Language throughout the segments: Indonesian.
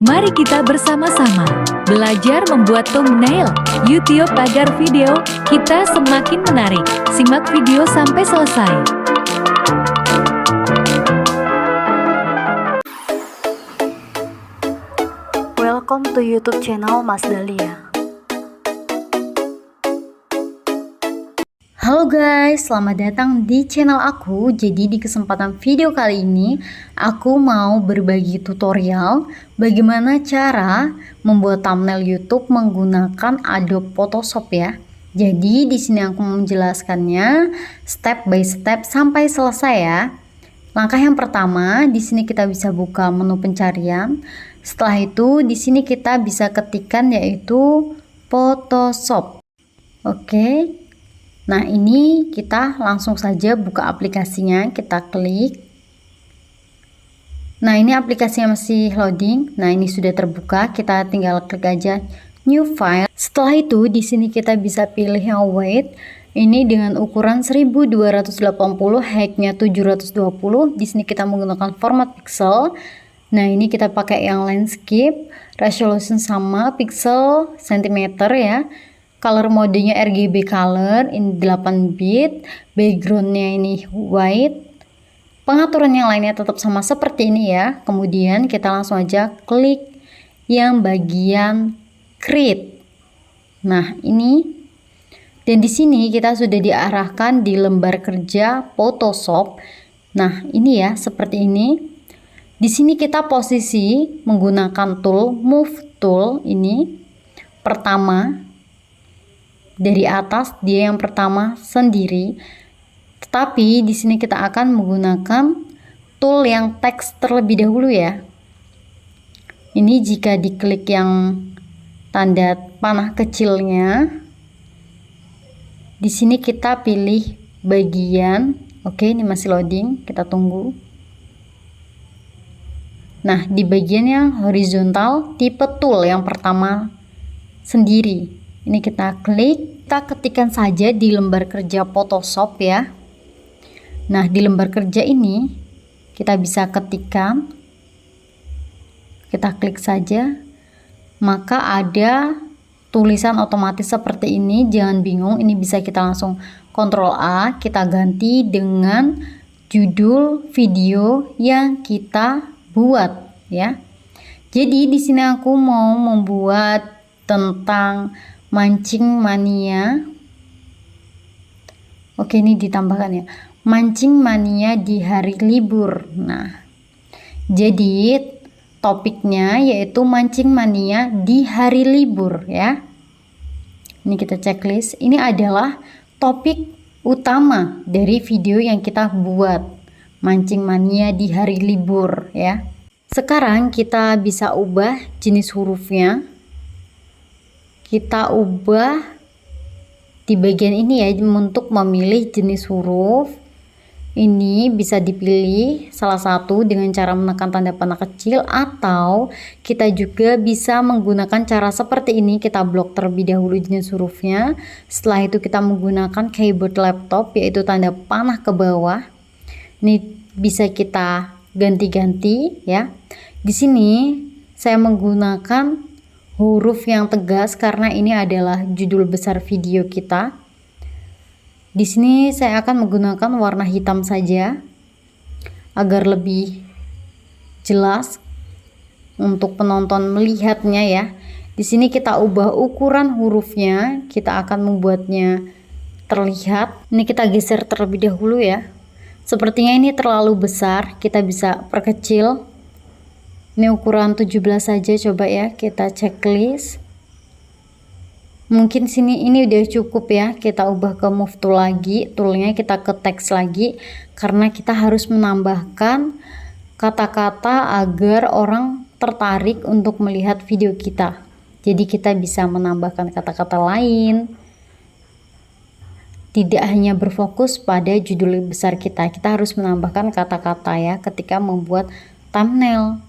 Mari kita bersama-sama belajar membuat thumbnail YouTube agar video kita semakin menarik. Simak video sampai selesai. Welcome to YouTube channel Mas Dahlia. Halo guys, selamat datang di channel aku. Jadi di kesempatan video kali ini aku mau berbagi tutorial bagaimana cara membuat thumbnail YouTube menggunakan Adobe Photoshop ya. Jadi di sini aku menjelaskannya step by step sampai selesai ya. Langkah yang pertama, di sini kita bisa buka menu pencarian. Setelah itu di sini kita bisa ketikkan yaitu Photoshop. Oke. Nah, ini kita langsung saja buka aplikasinya, kita klik. Nah, ini aplikasinya masih loading. Nah, ini sudah terbuka, kita tinggal klik aja new file. Setelah itu di sini kita bisa pilih yang weight. Ini dengan ukuran 1280, height-nya 720. Di sini kita menggunakan format pixel. Nah, ini kita pakai yang landscape, resolution sama pixel cm ya. Color modenya RGB color, ini 8 bit, backgroundnya ini white. Pengaturan yang lainnya tetap sama seperti ini ya. Kemudian kita langsung aja klik yang bagian create. Nah, ini. Dan di sini kita sudah diarahkan di lembar kerja Photoshop. Nah, ini ya, seperti ini. Di sini kita posisi menggunakan tool move tool ini. Pertama, dari atas dia yang pertama sendiri. Tetapi di sini kita akan menggunakan tool yang teks terlebih dahulu ya. Ini jika diklik yang tanda panah kecilnya. Di sini kita pilih bagian. Oke, ini masih loading, kita tunggu. Nah, di bagian yang horizontal tipe tool yang pertama sendiri. Ini kita klik, kita ketikkan saja di lembar kerja Photoshop ya. Nah, di lembar kerja ini kita bisa ketikkan, kita klik saja, maka ada tulisan otomatis seperti ini. Jangan bingung, ini bisa kita langsung Ctrl A, kita ganti dengan judul video yang kita buat ya. Jadi di sini aku mau membuat tentang mancing mania. Oke, ini ditambahkan ya. Mancing mania di hari libur. Nah, jadi topiknya yaitu mancing mania di hari libur ya. Ini kita checklist. Ini adalah topik utama dari video yang kita buat. Mancing mania di hari libur ya. Sekarang kita bisa ubah jenis hurufnya. Kita ubah di bagian ini ya, untuk memilih jenis huruf. Ini bisa dipilih salah satu dengan cara menekan tanda panah kecil, atau kita juga bisa menggunakan cara seperti ini. Kita blok terlebih dahulu jenis hurufnya. Setelah itu kita menggunakan keyboard laptop, yaitu tanda panah ke bawah. Ini bisa kita ganti-ganti ya. Di sini saya menggunakan huruf yang tegas karena ini adalah judul besar video kita. Di sini saya akan menggunakan warna hitam saja agar lebih jelas untuk penonton melihatnya ya. Di sini kita ubah ukuran hurufnya, kita akan membuatnya terlihat. Ini kita geser terlebih dahulu ya. Sepertinya ini terlalu besar, kita bisa perkecil. Ini ukuran 17 saja, coba ya, kita checklist. Mungkin sini ini udah cukup ya, kita ubah ke move tool lagi, toolnya kita ke teks lagi, karena kita harus menambahkan kata-kata agar orang tertarik untuk melihat video kita. Jadi kita bisa menambahkan kata-kata lain, tidak hanya berfokus pada judul besar kita harus menambahkan kata-kata ya ketika membuat thumbnail.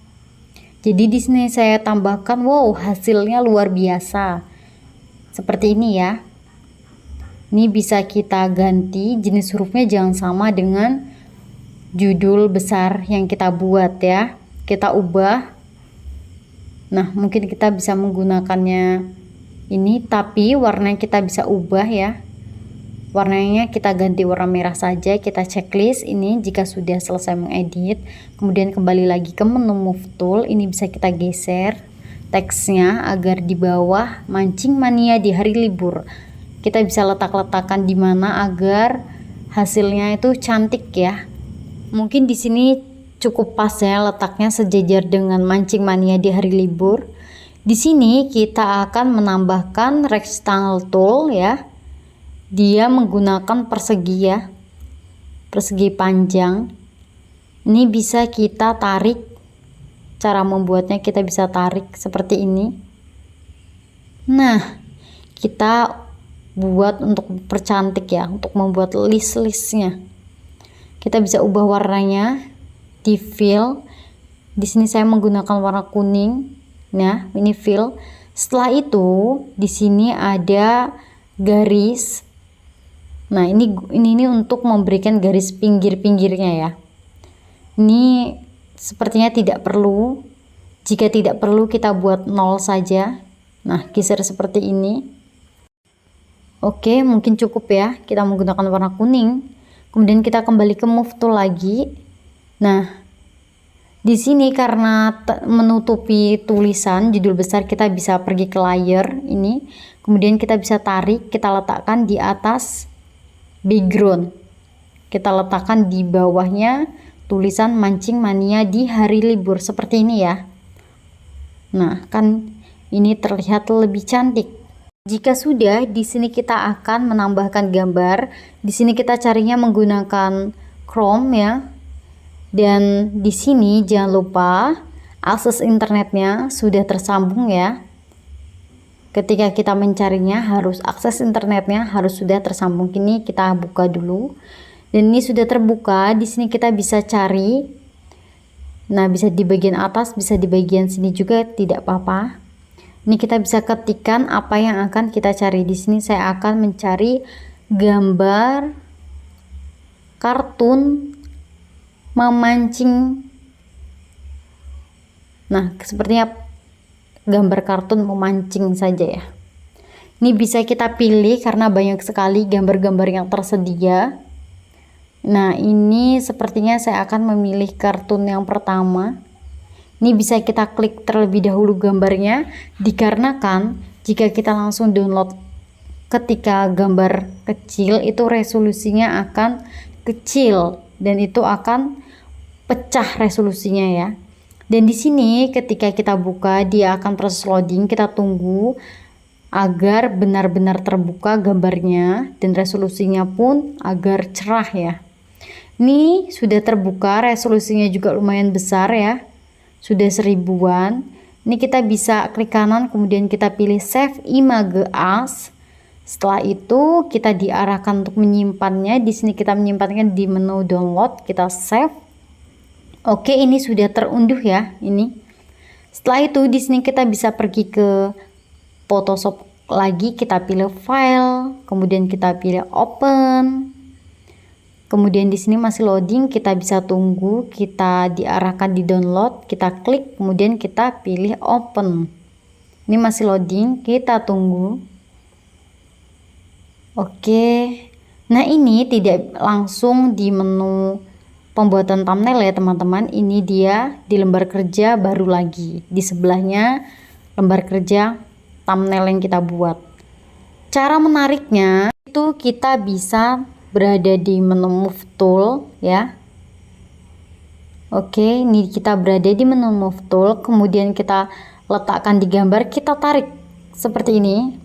Jadi di sini saya tambahkan, wow, hasilnya luar biasa. Seperti ini ya. Ini bisa kita ganti jenis hurufnya, jangan sama dengan judul besar yang kita buat ya. Kita ubah Nah, mungkin kita bisa menggunakannya ini, tapi warnanya kita bisa ubah ya. Warnanya kita ganti warna merah saja. Kita checklist ini jika sudah selesai mengedit. Kemudian kembali lagi ke menu move tool. Ini bisa kita geser teksnya agar di bawah mancing mania di hari libur. Kita bisa letak-letakkan di mana agar hasilnya itu cantik ya. Mungkin di sini cukup pas ya letaknya sejajar dengan mancing mania di hari libur. Di sini kita akan menambahkan rectangle tool ya. Dia menggunakan persegi ya. Persegi panjang. Ini bisa kita tarik. Cara membuatnya kita bisa tarik seperti ini. Nah, kita buat untuk percantik ya, untuk membuat list-listnya. Kita bisa ubah warnanya di fill. Di sini saya menggunakan warna kuning. Nah, ini fill. Setelah itu di sini ada garis. Nah, ini untuk memberikan garis pinggir-pinggirnya ya. Ini sepertinya tidak perlu. Jika tidak perlu kita buat 0 saja. Nah, geser seperti ini. Oke, mungkin cukup ya. Kita menggunakan warna kuning. Kemudian kita kembali ke move tool lagi. Nah, di sini karena menutupi tulisan judul besar, kita bisa pergi ke layer ini. Kemudian kita bisa tarik, kita letakkan di atas background. Kita letakkan di bawahnya tulisan mancing mania di hari libur seperti ini ya. Nah, kan ini terlihat lebih cantik. Jika sudah, di sini kita akan menambahkan gambar. Di sini kita carinya menggunakan Chrome ya. Dan di sini jangan lupa akses internetnya sudah tersambung ya. Ketika kita mencarinya harus akses internetnya harus sudah tersambung. Ini kita buka dulu. Dan ini sudah terbuka. Di sini kita bisa cari. Nah, bisa di bagian atas, bisa di bagian sini juga, tidak apa-apa. Ini kita bisa ketikkan apa yang akan kita cari. Di sini saya akan mencari gambar kartun memancing. Nah, sepertinya gambar kartun memancing saja ya. Ini bisa kita pilih karena banyak sekali gambar-gambar yang tersedia. Nah, ini sepertinya saya akan memilih kartun yang pertama. Ini bisa kita klik terlebih dahulu gambarnya, dikarenakan jika kita langsung download ketika gambar kecil itu resolusinya akan kecil dan itu akan pecah resolusinya ya. Dan di sini ketika kita buka dia akan proses loading, kita tunggu agar benar-benar terbuka gambarnya dan resolusinya pun agar cerah ya. Ini sudah terbuka, resolusinya juga lumayan besar ya. Sudah 1000-an. Ini kita bisa klik kanan kemudian kita pilih save image as. Setelah itu kita diarahkan untuk menyimpannya. Di sini kita menyimpannya di menu download, kita save. Oke, ini sudah terunduh ya, ini. Setelah itu di sini kita bisa pergi ke Photoshop lagi, kita pilih file, kemudian kita pilih open. Kemudian di sini masih loading, kita bisa tunggu, kita diarahkan di download, kita klik, kemudian kita pilih open. Ini masih loading, kita tunggu. Oke, nah ini tidak langsung di menu pembuatan thumbnail ya teman-teman. Ini dia di lembar kerja baru lagi. Di sebelahnya lembar kerja thumbnail yang kita buat. Cara menariknya itu kita bisa berada di menu move tool ya. Oke, ini kita berada di menu move tool, kemudian kita letakkan di gambar, kita tarik seperti ini.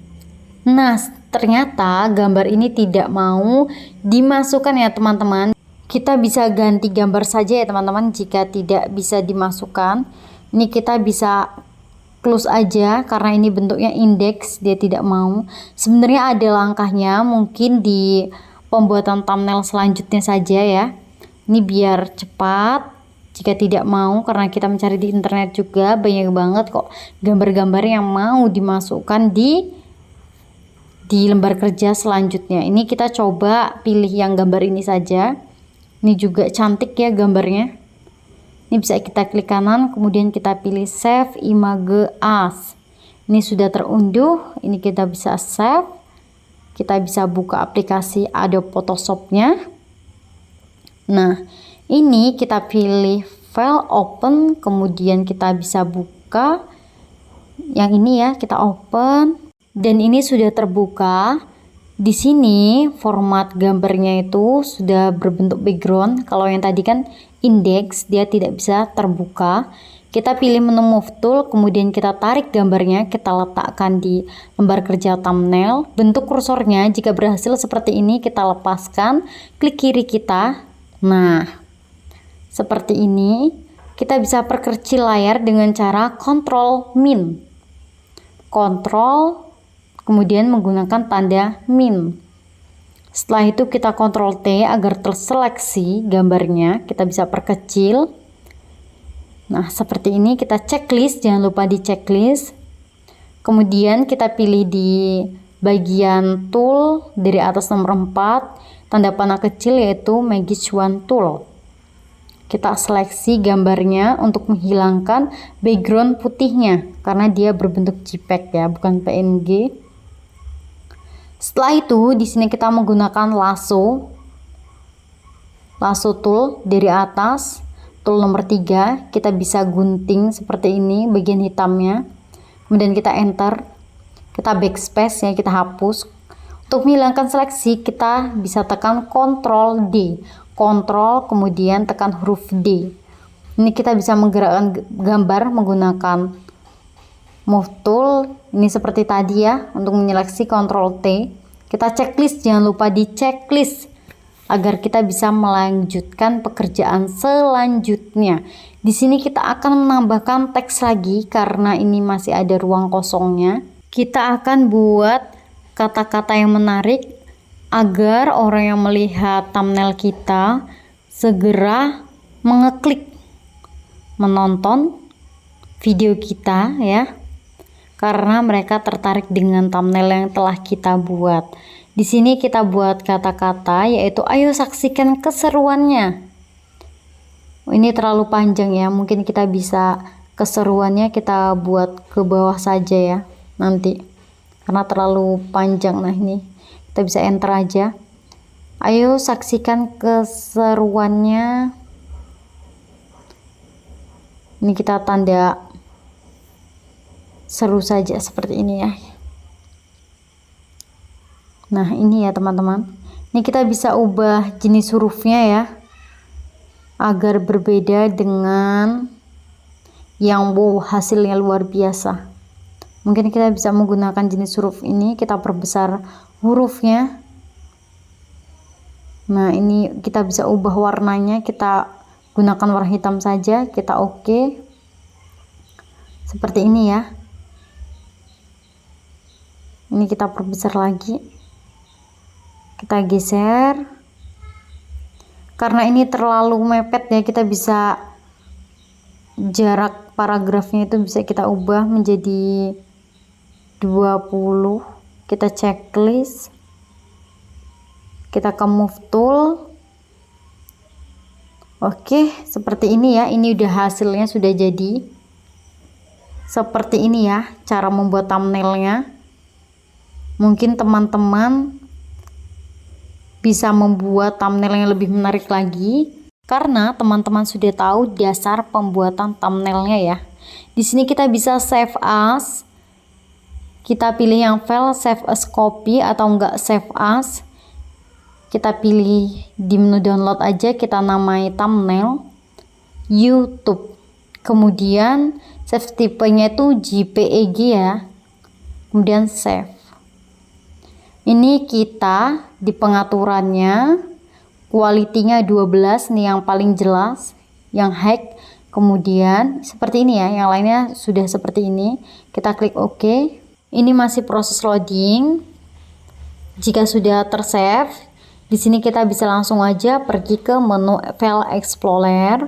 Nah, ternyata gambar ini tidak mau dimasukkan ya teman-teman. Kita bisa ganti gambar saja ya teman-teman jika tidak bisa dimasukkan. Ini kita bisa close aja karena ini bentuknya indeks, dia tidak mau. Sebenarnya ada langkahnya, mungkin di pembuatan thumbnail selanjutnya saja ya. Ini biar cepat. Jika tidak mau, karena kita mencari di internet juga banyak banget kok gambar-gambar yang mau dimasukkan di lembar kerja selanjutnya. Ini kita coba pilih yang gambar ini saja. Ini juga cantik ya gambarnya. Ini bisa kita klik kanan, kemudian kita pilih save image as. Ini sudah terunduh, ini kita bisa save. Kita bisa buka aplikasi Adobe Photoshop-nya. Nah, ini kita pilih file open, kemudian kita bisa buka. Yang ini ya, kita open. Dan ini sudah terbuka. Di sini format gambarnya itu sudah berbentuk background. Kalau yang tadi kan index, dia tidak bisa terbuka. Kita pilih menu move tool, kemudian kita tarik gambarnya, kita letakkan di lembar kerja thumbnail. Bentuk kursornya jika berhasil seperti ini, kita lepaskan, klik kiri kita. Nah, seperti ini. Kita bisa perkecil layar dengan cara Ctrl Min. Ctrl kemudian menggunakan tanda min. Setelah itu kita Ctrl T agar terseleksi gambarnya, kita bisa perkecil. Nah, seperti ini kita checklist, jangan lupa di checklist. Kemudian kita pilih di bagian tool dari atas nomor 4, tanda panah kecil yaitu Magic Wand Tool. Kita seleksi gambarnya untuk menghilangkan background putihnya karena dia berbentuk JPEG ya, bukan PNG. Setelah itu, di sini kita menggunakan lasso tool dari atas, tool nomor 3, kita bisa gunting seperti ini bagian hitamnya. Kemudian kita enter, kita backspace ya, kita hapus. Untuk menghilangkan seleksi, kita bisa tekan Ctrl D, Ctrl kemudian tekan huruf D. Ini kita bisa menggerakkan gambar menggunakan move tool. Ini seperti tadi ya, untuk menyeleksi Ctrl T. Kita checklist, jangan lupa di checklist agar kita bisa melanjutkan pekerjaan selanjutnya. Di sini kita akan menambahkan teks lagi karena ini masih ada ruang kosongnya. Kita akan buat kata-kata yang menarik agar orang yang melihat thumbnail kita segera mengeklik menonton video kita ya, karena mereka tertarik dengan thumbnail yang telah kita buat. Di sini kita buat kata-kata yaitu ayo saksikan keseruannya. Ini terlalu panjang ya, mungkin kita bisa keseruannya kita buat ke bawah saja ya nanti, karena terlalu panjang. Nah, ini kita bisa enter aja. Ayo saksikan keseruannya. Ini kita tanda seru saja seperti ini ya. Nah, ini ya teman-teman. Ini kita bisa ubah jenis hurufnya ya, agar berbeda dengan yang hasilnya luar biasa. Mungkin kita bisa menggunakan jenis huruf ini, kita perbesar hurufnya. Nah, ini kita bisa ubah warnanya, kita gunakan warna hitam saja, kita oke. Seperti ini ya. Ini kita perbesar lagi. Kita geser. Karena ini terlalu mepet ya, kita bisa jarak paragrafnya itu bisa kita ubah menjadi 20. Kita checklist. Kita ke move tool. Oke, seperti ini ya. Ini udah hasilnya sudah jadi. Seperti ini ya cara membuat thumbnailnya. Mungkin teman-teman bisa membuat thumbnail yang lebih menarik lagi karena teman-teman sudah tahu dasar pembuatan thumbnailnya ya. Di sini kita bisa save as. Kita pilih yang file save as copy atau enggak save as. Kita pilih di menu download aja, kita namai thumbnail YouTube. Kemudian save tipenya itu JPEG ya. Kemudian save. Ini kita di pengaturannya quality-nya 12, nih yang paling jelas, yang high. Kemudian seperti ini ya, yang lainnya sudah seperti ini. Kita klik OK. Ini masih proses loading. Jika sudah tersave, di sini kita bisa langsung aja pergi ke menu File Explorer.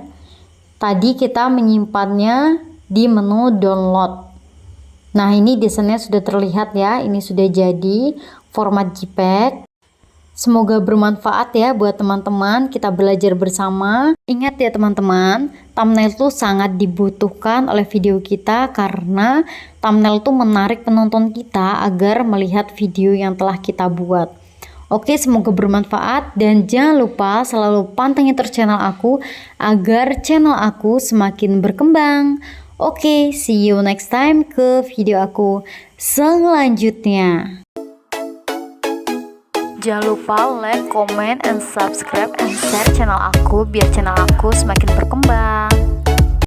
Tadi kita menyimpannya di menu download. Nah, ini desainnya sudah terlihat ya, ini sudah jadi format JPEG. Semoga bermanfaat ya buat teman-teman, kita belajar bersama. Ingat ya teman-teman, thumbnail tuh sangat dibutuhkan oleh video kita karena thumbnail tuh menarik penonton kita agar melihat video yang telah kita buat. Oke, semoga bermanfaat dan jangan lupa selalu pantengin terus channel aku agar channel aku semakin berkembang. Oke, see you next time ke video aku selanjutnya. Jangan lupa like, comment, and subscribe, and share channel aku biar channel aku semakin berkembang.